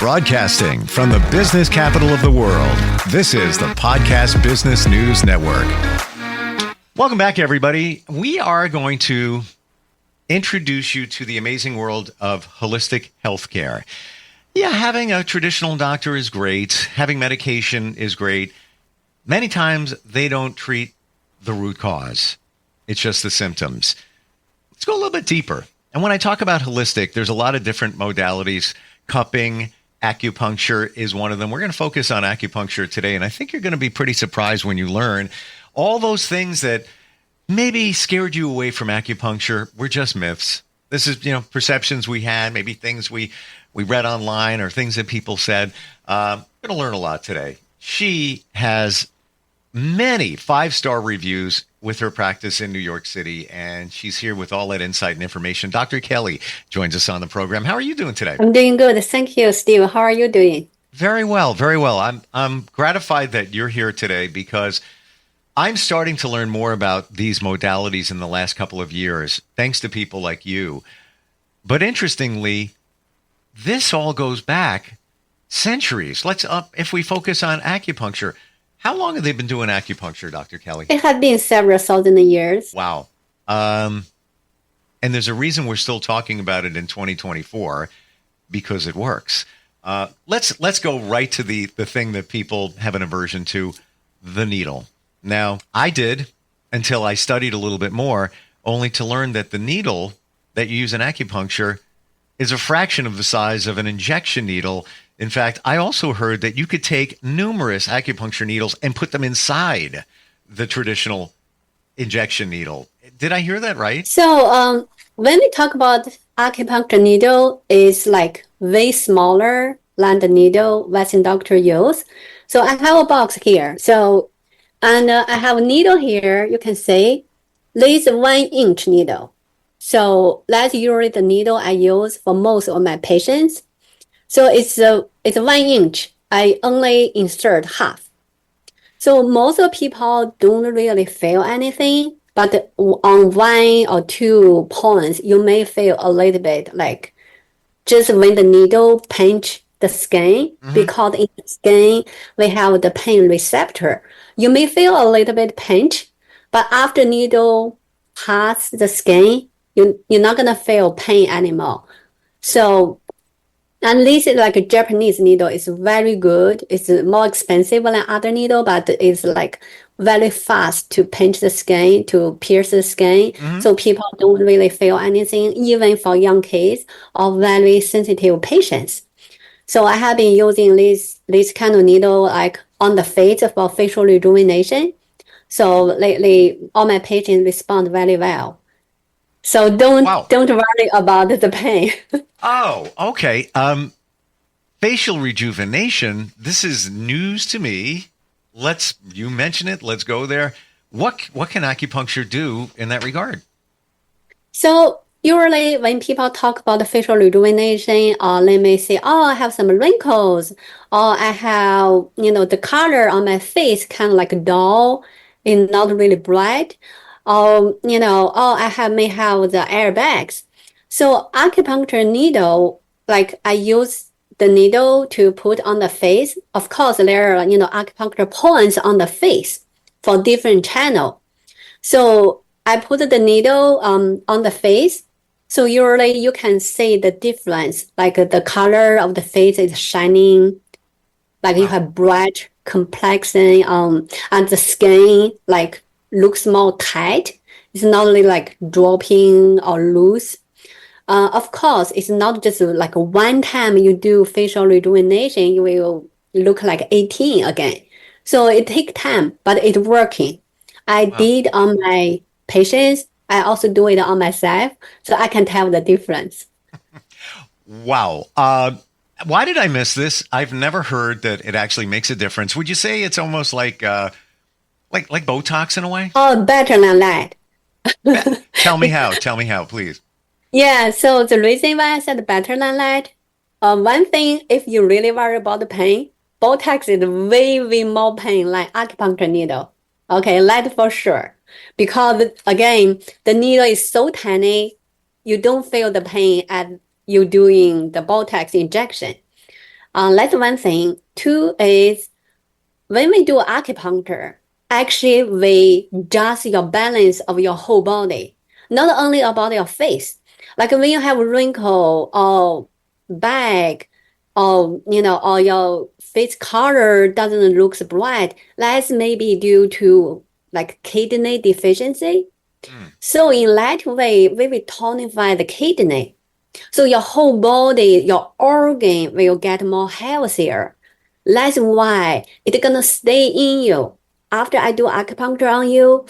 Broadcasting from the business capital of the world, this is the Podcast Business News Network. Welcome back, everybody. We are going to introduce you to the amazing world of holistic healthcare. Yeah, having a traditional doctor is great. Having medication is great. Many times they don't treat the root cause. It's just the symptoms. Let's go a little bit deeper. And when I talk about holistic, there's a lot of different modalities. Cupping, acupuncture is one of them. We're going to focus on acupuncture today, and I think you're going to be pretty surprised when you learn all those things that maybe scared you away from acupuncture were just myths. This is, perceptions we had, maybe things we read online or things that people said. We're going to learn a lot today. She has many 5-star reviews with her practice in New York City, and she's here with all that insight and information. Dr. Kelly joins us on the program. How are you doing today? I'm doing good. Thank you, Steve. How are you doing? Very well, very well. I'm gratified that you're here today because I'm starting to learn more about these modalities in the last couple of years, thanks to people like you. But interestingly, this all goes back centuries. If we focus on acupuncture, how long have they been doing acupuncture, Dr. Kelly? It has been several thousand years. Wow. And there's a reason we're still talking about it in 2024, because it works. Let's go right to the thing that people have an aversion to, the needle. Now, I did until I studied a little bit more, only to learn that the needle that you use in acupuncture is a fraction of the size of an injection needle. In fact, I also heard that you could take numerous acupuncture needles and put them inside the traditional injection needle. Did I hear that right? So when we talk about acupuncture needle, it's like way smaller than the needle Western doctor use. So I have a box here. And I have a needle here. You can see this is 1-inch needle. So that's usually the needle I use for most of my patients. So it's 1 inch. I only insert half. So most of people don't really feel anything, but on 1 or 2 points, you may feel a little bit like just when the needle pinch the skin, because in the skin, we have the pain receptor. You may feel a little bit pinch, but after needle pass the skin, you're not going to feel pain anymore. So, and this is like a Japanese needle. It's very good. It's more expensive than other needle, but it's like very fast to pinch the skin, to pierce the skin. So people don't really feel anything, even for young kids or very sensitive patients. So I have been using this kind of needle like on the face for facial rejuvenation. So lately, all my patients respond very well. So don't worry about the pain. Oh, okay. Facial rejuvenation. This is news to me. You mention it. Let's go there. What can acupuncture do in that regard? So usually when people talk about the facial rejuvenation, they may say, oh, I have some wrinkles, or I have, the color on my face kind of like dull and not really bright. I may have the airbags. So acupuncture needle, like I use the needle to put on the face. Of course, there are, acupuncture points on the face for different channel. So I put the needle on the face. So usually you can see the difference, like the color of the face is shining, like you have bright complexion, and the skin like looks more tight. It's not really like dropping or loose. Of course, it's not just like one time you do facial rejuvenation, you will look like 18 again. So it takes time, but it's working. I did on my patients. I also do it on myself, so I can tell the difference. Wow. Why did I miss this? I've never heard that it actually makes a difference. Would you say it's almost like Botox in a way? Oh, better than that. Tell me how, please. Yeah, so the reason why I said better than that, one thing, if you really worry about the pain, Botox is way, way more pain than acupuncture needle. Okay, that for sure. Because again, the needle is so tiny, you don't feel the pain as you doing the Botox injection. That's one thing. Two is when we do acupuncture, actually we adjust your balance of your whole body, not only about your face. Like when you have a wrinkle or bag or, or your face color doesn't look bright, that's maybe due to like kidney deficiency. So in that way, we will tonify the kidney. So your whole body, your organ will get more healthier. That's why it's gonna stay in you. After I do acupuncture on you,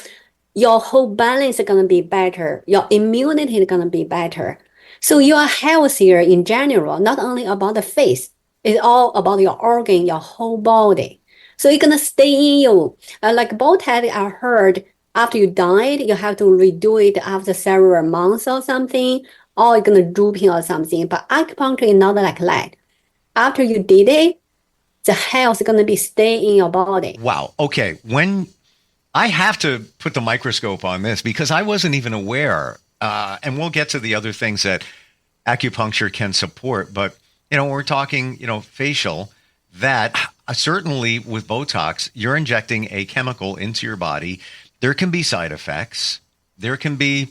your whole balance is gonna be better. Your immunity is gonna be better. So you are healthier in general, not only about the face. It's all about your organ, your whole body. So it's gonna stay in you. Like Botox, I heard after you died, you have to redo it after several months or something, or it's gonna drooping or something. But acupuncture is not like that. After you did it, the health is gonna be stay in your body. Wow. Okay. When I have to put the microscope on this because I wasn't even aware, and we'll get to the other things that acupuncture can support. But when we're talking, facial, that certainly with Botox, you're injecting a chemical into your body. There can be side effects. There can be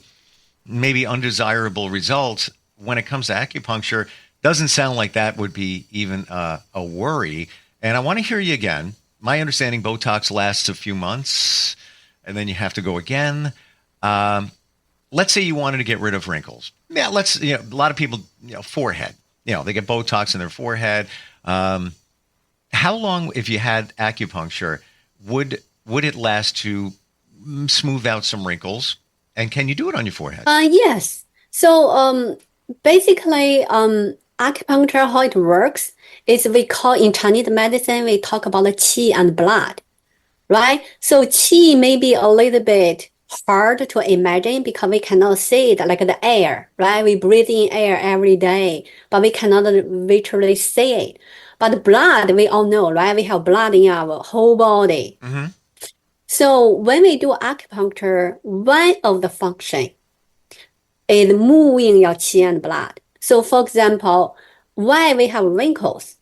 maybe undesirable results. When it comes to acupuncture, doesn't sound like that would be even a worry. And I want to hear you again. My understanding, Botox lasts a few months, and then you have to go again. Let's say you wanted to get rid of wrinkles. Yeah, a lot of people, forehead. They get Botox in their forehead. How long, if you had acupuncture, would it last to smooth out some wrinkles? And can you do it on your forehead? Yes. So basically, acupuncture, how it works is we call in Chinese medicine, we talk about the qi and blood, right? So qi may be a little bit hard to imagine because we cannot see it like the air, right? We breathe in air every day, but we cannot literally see it. But blood, we all know, right? We have blood in our whole body. Mm-hmm. So when we do acupuncture, one of the function is moving your qi and blood. So for example, why we have wrinkles,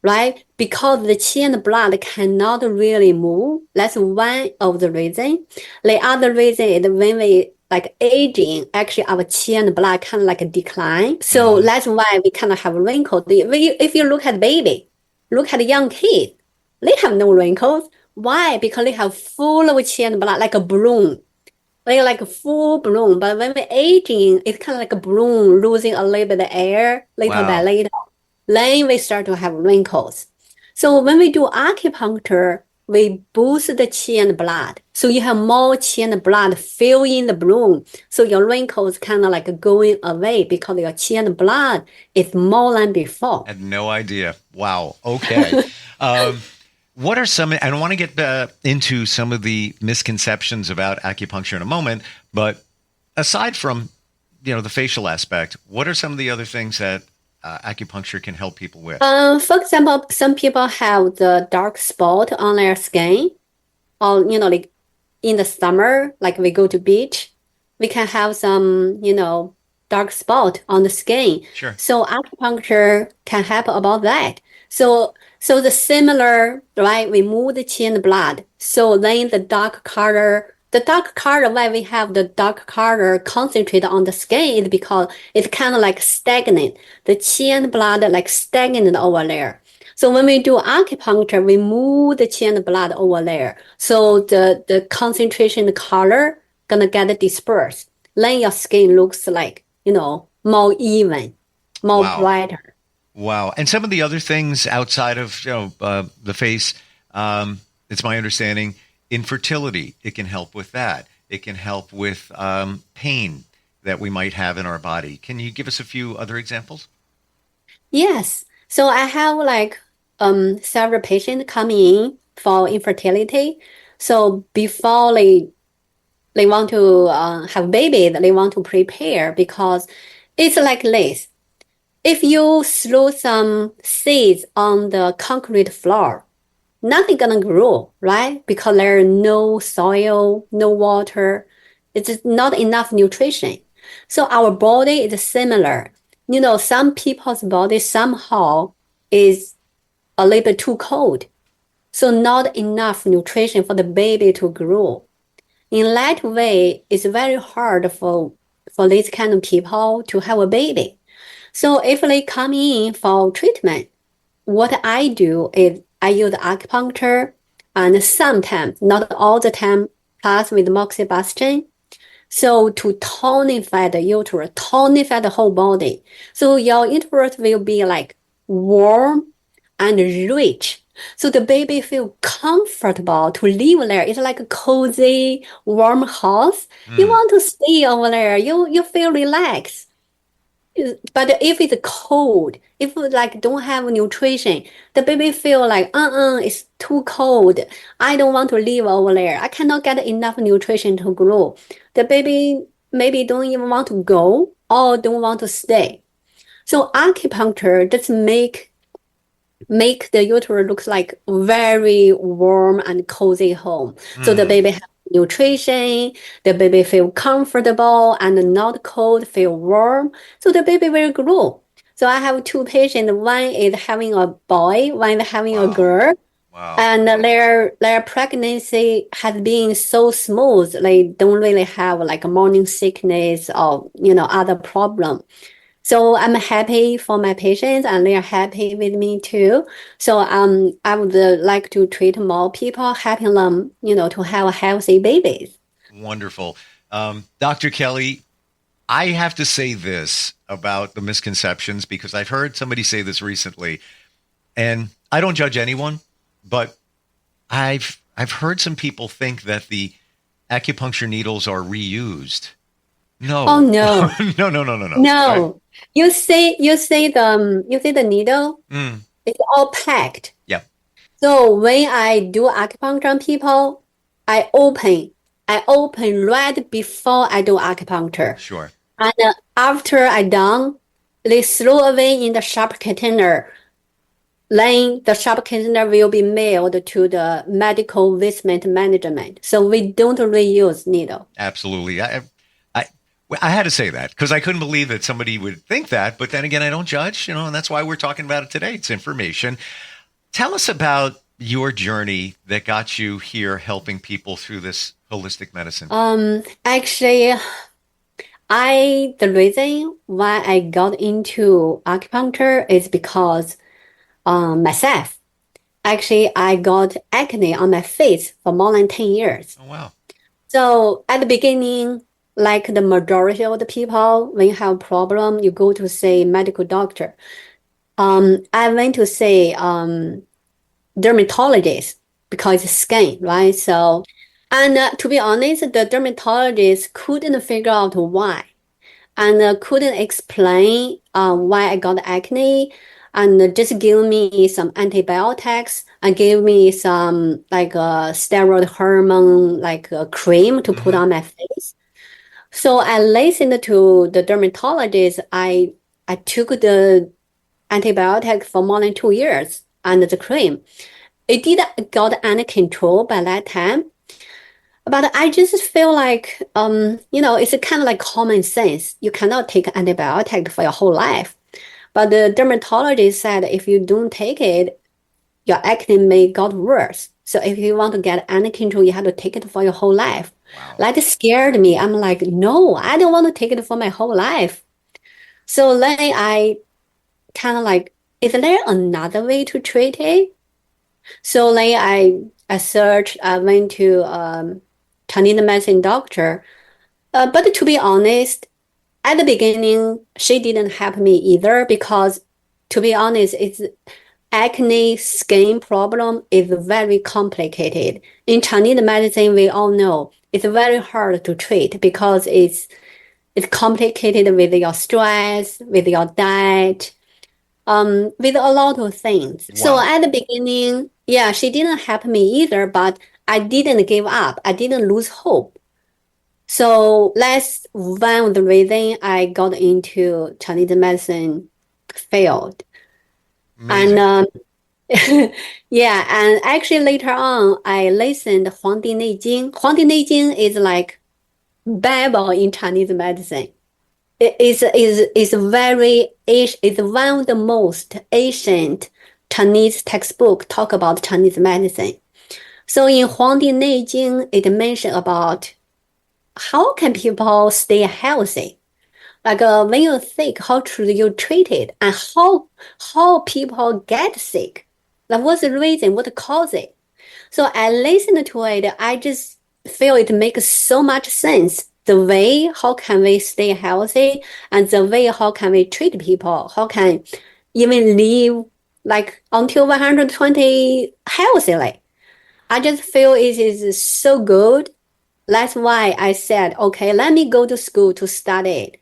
right? Because the qi and blood cannot really move. That's one of the reasons. The other reason is when we like aging, actually our qi and blood kind of like decline. So that's why we kind of have wrinkles. If you look at baby, look at young kids, they have no wrinkles. Why? Because they have full of qi and blood, like a balloon. They like a full balloon. But when we're aging, it's kind of like a balloon losing a little bit of air little by little. Then we start to have wrinkles. So when we do acupuncture, we boost the qi and blood. So you have more qi and blood filling the balloon. So your wrinkles kind of like going away because your qi and blood is more than before. I had no idea. Wow. Okay. What are some, I don't want to get into some of the misconceptions about acupuncture in a moment, but aside from, the facial aspect, what are some of the other things that acupuncture can help people with? For example, some people have the dark spot on their skin, or, like in the summer, like we go to beach, we can have some, dark spot on the skin. Sure. So acupuncture can help about that. So the similar, right? We move the qi and blood. So then the dark color, why we have the dark color concentrate on the skin is because it's kind of like stagnant. The qi and blood like stagnant over there. So when we do acupuncture, we move the qi and blood over there. So the concentration, the color gonna get dispersed. Then your skin looks like, more even, more brighter. Wow. And some of the other things outside of the face, it's my understanding, infertility, it can help with that. It can help with pain that we might have in our body. Can you give us a few other examples? Yes. So I have like several patients coming in for infertility. So before they want to have baby, they want to prepare because it's like this. If you throw some seeds on the concrete floor, nothing gonna grow, right? Because there's no soil, no water. It's not enough nutrition. So our body is similar. Some people's body somehow is a little bit too cold. So not enough nutrition for the baby to grow. In that way, it's very hard for these kind of people to have a baby. So if they come in for treatment, what I do is I use acupuncture and sometimes, not all the time, plus with moxibustion. So to tonify the uterus, tonify the whole body. So your uterus will be like warm and rich. So the baby feel comfortable to live there. It's like a cozy, warm house. You want to stay over there. You feel relaxed. But if it's cold, if like don't have nutrition, the baby feel like, it's too cold. I don't want to live over there. I cannot get enough nutrition to grow. The baby maybe don't even want to go or don't want to stay. So acupuncture just make the uterus looks like very warm and cozy home. So the baby have nutrition, the baby feel comfortable and not cold, feel warm. So the baby will grow. So I have two patients. One is having a boy, one is having a girl. Wow. And their pregnancy has been so smooth. They don't really have like morning sickness or, other problem. So I'm happy for my patients and they are happy with me too. So I would like to treat more people, helping them, to have healthy babies. Wonderful. Dr. Kelly, I have to say this about the misconceptions because I've heard somebody say this recently, and I don't judge anyone, but I've heard some people think that the acupuncture needles are reused. No. Oh no. No. No. You see the needle? It's all packed. Yeah. So when I do acupuncture on people, I open right before I do acupuncture. Sure. And after I done, they throw away in the sharp container. Then the sharp container will be mailed to the medical waste management. So we don't reuse needle. Absolutely. I had to say that because I couldn't believe that somebody would think that. But then again, I don't judge, and that's why we're talking about it today. It's information. Tell us about your journey that got you here helping people through this holistic medicine. Actually, the reason why I got into acupuncture is because myself. Actually, I got acne on my face for more than 10 years. Oh, wow. So at the beginning, like the majority of the people, when you have a problem, you go to say medical doctor. I went to say dermatologist because it's skin, right? So, and to be honest, the dermatologist couldn't figure out why, and couldn't explain why I got acne, and just give me some antibiotics and gave me some like steroid hormone like cream to put on my face. So I listened to the dermatologist. I took the antibiotic for more than 2 years and the cream. It didn't got any control by that time. But I just feel like, it's kind of like common sense. You cannot take antibiotic for your whole life. But the dermatologist said if you don't take it, your acne may get worse. So if you want to get any control, you have to take it for your whole life. Wow. That scared me. I'm like, no, I don't want to take it for my whole life. So then I kind of like, is there another way to treat it? So then I searched, I went to Chinese medicine doctor. But to be honest, at the beginning, she didn't help me either because, to be honest, it's acne skin problem is very complicated. In Chinese medicine, we all know it's very hard to treat because it's complicated with your stress, with your diet, with a lot of things. Wow. So at the beginning, she didn't help me either, but I didn't give up. I didn't lose hope. So that's one of the reasons I got into Chinese medicine field. Amazing. And and actually later on, I listened Huangdi Neijing. Huangdi Neijing is like Bible in Chinese medicine. It is very it's one of the most ancient Chinese textbook talk about Chinese medicine. So in Huangdi Neijing, it mentioned about how can people stay healthy. Like when you're sick, how should you treat it, and how people get sick? Like what's the reason? What cause it? So I listened to it. I just feel it makes so much sense. The way how can we stay healthy, and the way how can we treat people? How can even live like until 120 healthily? I just feel it is so good. That's why I said, okay, let me go to school to study it.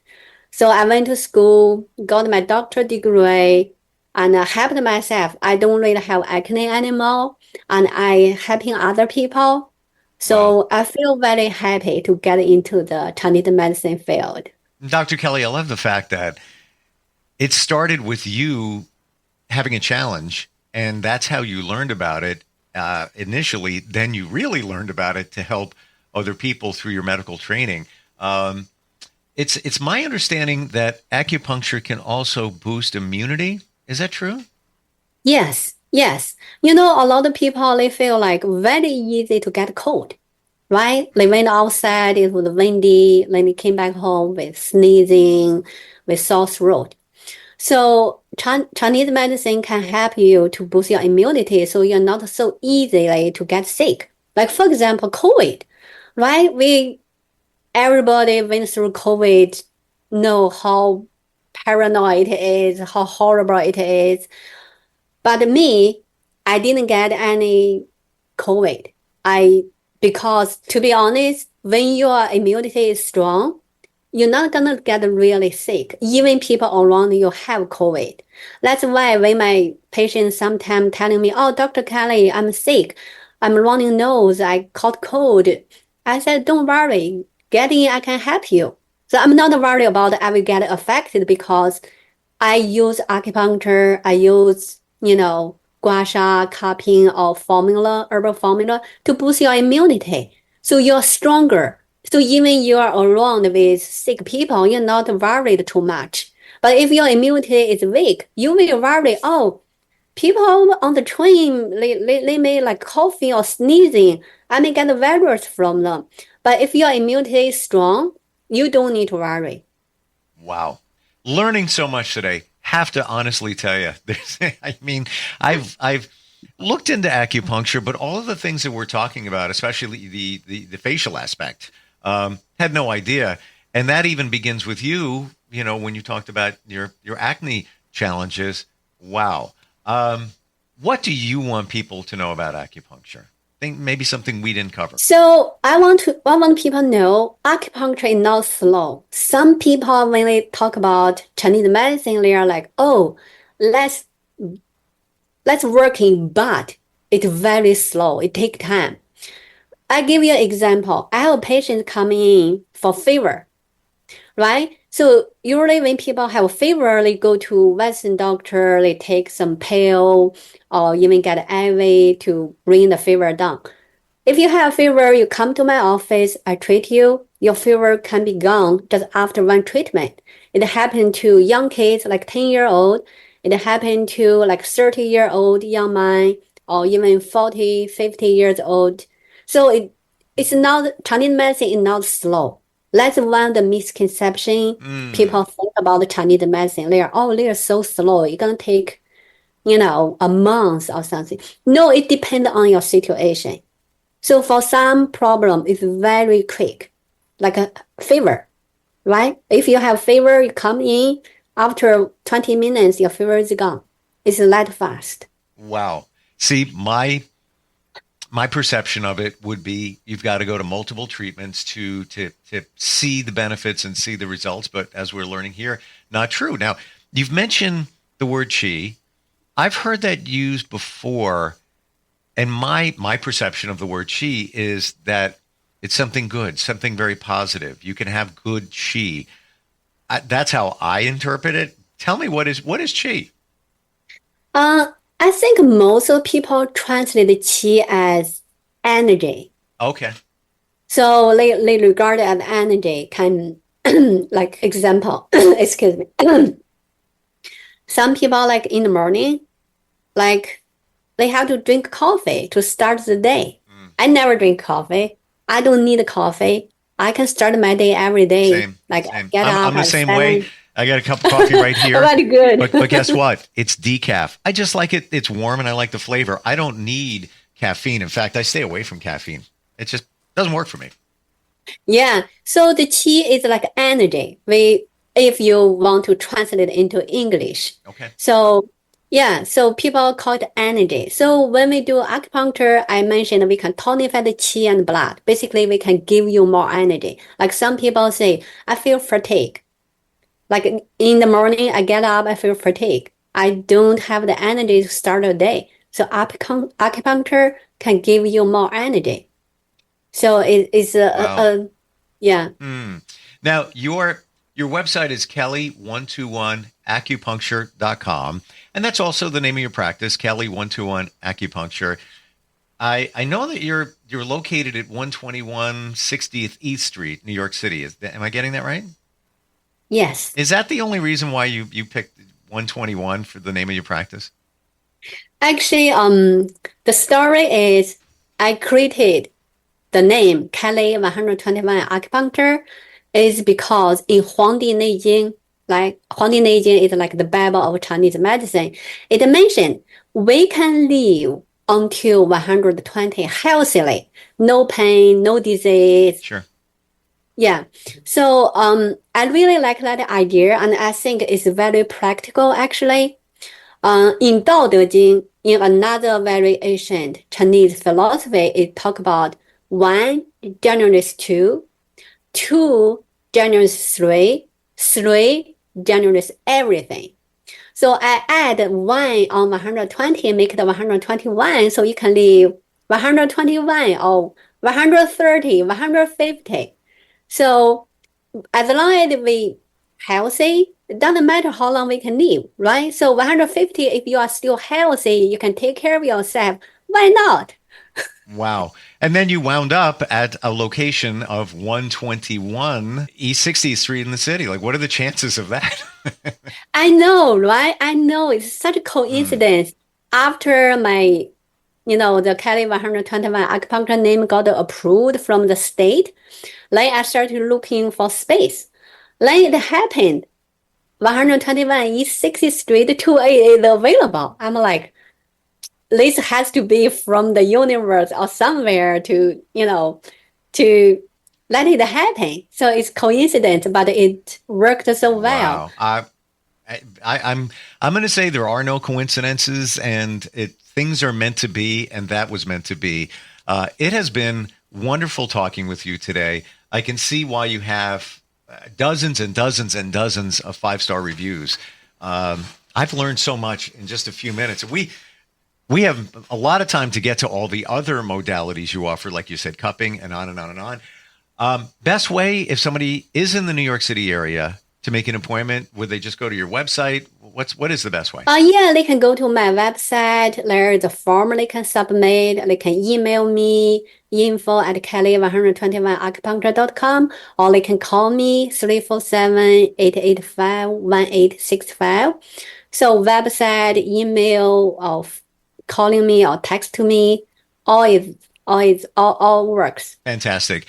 So I went to school, got my doctorate degree, and helped myself. I don't really have acne anymore, and I helping other people. So Wow. I feel very happy to get into the Chinese medicine field. Dr. Kelly, I love the fact that it started with you having a challenge, and that's how you learned about it initially. Then you really learned about it to help other people through your medical training. It's my understanding that acupuncture can also boost immunity. Is that true? Yes, yes. You know, a lot of people, they feel like very easy to get cold, right? They went outside, it was windy, then they came back home with sneezing, with sore throat. So Chinese medicine can help you to boost your immunity so you're not so easily to get sick. Like for example, COVID, right? Everybody went through COVID, know how paranoid it is, how horrible it is. But me, I didn't get any COVID. Because to be honest, when your immunity is strong, you're not gonna get really sick. Even people around you have COVID. That's why when my patients sometimes telling me, "Oh, Dr. Kelly, I'm sick. I'm running nose. I caught cold." I said, "Don't worry. Get in. I can help you." So I'm not worried about I will get affected because I use acupuncture. I use gua sha, cupping, or formula, herbal formula to boost your immunity. So you're stronger. So even you are around with sick people, you're not worried too much. But if your immunity is weak, you will worry, oh, people on the train, they may like coughing or sneezing. I may get a virus from them. But if your immunity is strong, you don't need to worry. Wow. Learning so much today. Have to honestly tell you, I mean, I've looked into acupuncture, but all of the things that we're talking about, especially the facial aspect, had no idea. And that even begins with you, when you talked about your acne challenges. Wow. What do you want people to know about acupuncture? Think maybe something we didn't cover. So I want people to know acupuncture is not slow. Some people, when they talk about Chinese medicine, they are like, oh, let's working, but it's very slow. It takes time. I give you an example. I have a patient coming in for fever, right? So usually when people have a fever, they go to Western doctor, they take some pill or even get IV to bring the fever down. If you have fever, you come to my office, I treat you. Your fever can be gone just after one treatment. It happened to young kids like 10-year-old. It happened to like 30-year-old young man or even 40, 50 years old. So it's not, Chinese medicine is not slow. That's one of the misconception people think about the Chinese medicine. They're so slow. It's going to take, a month or something. No, it depends on your situation. So for some problem, it's very quick, like a fever, right? If you have fever, you come in, after 20 minutes, your fever is gone. It's that fast. Wow. See, my perception of it would be you've got to go to multiple treatments to see the benefits and see the results. But as we're learning here, not true. Now, you've mentioned the word qi. I've heard that used before. And my perception of the word qi is that it's something good, something very positive. You can have good qi. That's how I interpret it. Tell me, what is qi? I think most of people translate qi as energy. Okay. So they regard it as energy. Can like example, excuse me. Some people like in the morning, like they have to drink coffee to start the day. I never drink coffee. I don't need coffee. I can start my day every day. Same. Like Same. get up I'm the at same 7. way. I got a cup of coffee right here. Very good. But guess what? It's decaf. I just like it. It's warm and I like the flavor. I don't need caffeine. In fact, I stay away from caffeine. It just doesn't work for me. Yeah. So the qi is like energy. If you want to translate it into English. Okay. So yeah, so people call it energy. So when we do acupuncture, I mentioned we can tonify the qi and blood. Basically, we can give you more energy. Like some people say, I feel fatigue. Like in the morning, I get up, I feel fatigue. I don't have the energy to start the day. So acupuncture can give you more energy. So it's Wow. yeah. Now, your website is kelly121acupuncture.com. And that's also the name of your practice, Kelly121 Acupuncture. I know that you're located at 121 60th East Street, New York City. Am I getting that right? Yes. Is that the only reason why you picked 121 for the name of your practice? Actually, the story is I created the name Kelly 121 Acupuncture is because in Huangdi Neijing, like Huangdi Neijing is like the Bible of Chinese medicine. It mentioned we can live until 120 healthily, no pain, no disease. Sure. Yeah. So I really like that idea, and I think it's very practical actually. In Dao De Jing, in another very ancient Chinese philosophy, it talk about 1 generates 2, 2 generates 3, 3 generates everything. So I add 1 on 120, make it 121, so you can live 121 or 130, 150. So as long as we healthy, it doesn't matter how long we can live, right? So 150, if you are still healthy, you can take care of yourself. Why not? Wow. And then you wound up at a location of 121 East 60th Street in the city. Like, what are the chances of that? I know, right? I know. It's such a coincidence. After my, the Kelly 121 acupuncture name got approved from the state, then I started looking for space. Then it happened. 121 East 60th Street 2A is available. I'm like, this has to be from the universe or somewhere to let it happen. So it's coincidence, but it worked so well. Wow. I'm going to say there are no coincidences, and things are meant to be, and that was meant to be. It has been wonderful talking with you today. I can see why you have dozens and dozens and dozens of 5-star reviews. I've learned so much in just a few minutes. We have a lot of time to get to all the other modalities you offer, like you said, cupping and on and on and on. Best way, if somebody is in the New York City area, to make an appointment, would they just go to your website? What is the best way? Yeah, they can go to my website. There is a form they can submit. They can email me, info@kelly121acupuncture.com, or they can call me 347-885-1865. So website, email, or calling me or text to me, all works. Fantastic.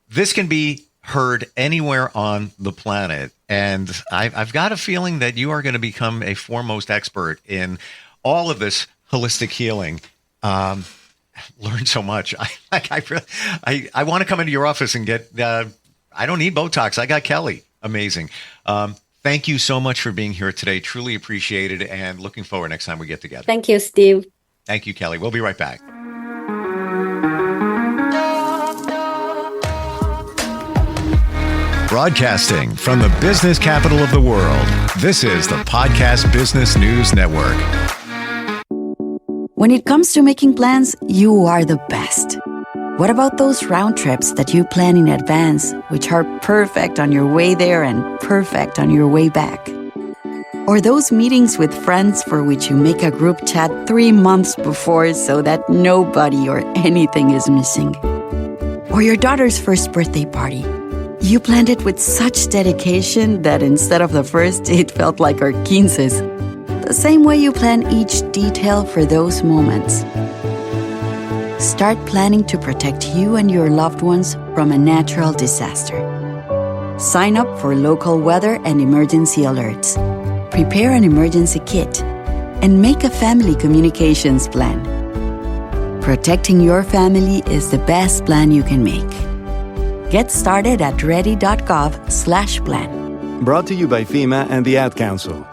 This can be heard anywhere on the planet. And I've got a feeling that you are going to become a foremost expert in all of this holistic healing. Learned so much. I want to come into your office and get, I don't need Botox. I got Kelly. Amazing. Thank you so much for being here today. Truly appreciate it. And looking forward next time we get together. Thank you, Steve. Thank you, Kelly. We'll be right back. Broadcasting from the business capital of the world, this is the Podcast Business News Network. When it comes to making plans, you are the best. What about those round trips that you plan in advance, which are perfect on your way there and perfect on your way back? Or those meetings with friends for which you make a group chat 3 months before so that nobody or anything is missing? Or your daughter's first birthday party. You planned it with such dedication that instead of the first, it felt like our quinces. the same way you plan each detail for those moments. Start planning to protect you and your loved ones from a natural disaster. Sign up for local weather and emergency alerts. Prepare an emergency kit. And make a family communications plan. Protecting your family is the best plan you can make. Get started at ready.gov/plan. Brought to you by FEMA and the Ad Council.